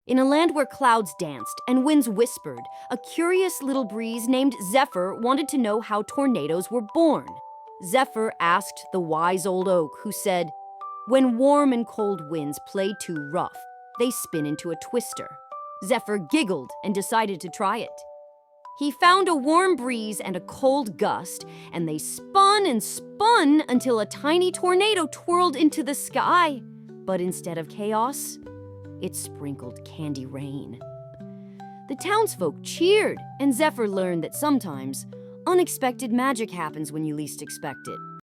In a land where clouds danced and winds whispered, a curious little breeze named Zephyr wanted to know how tornadoes were born. Zephyr asked the wise old oak, who said, "When warm and cold winds play too rough, they spin into a twister." Zephyr giggled and decided to try it. He found a warm breeze and a cold gust, and they spun and spun until a tiny tornado twirled into the sky. But instead of chaos, it sprinkled candy rain. The townsfolk cheered, and Zephyr learned that sometimes unexpected magic happens when you least expect it.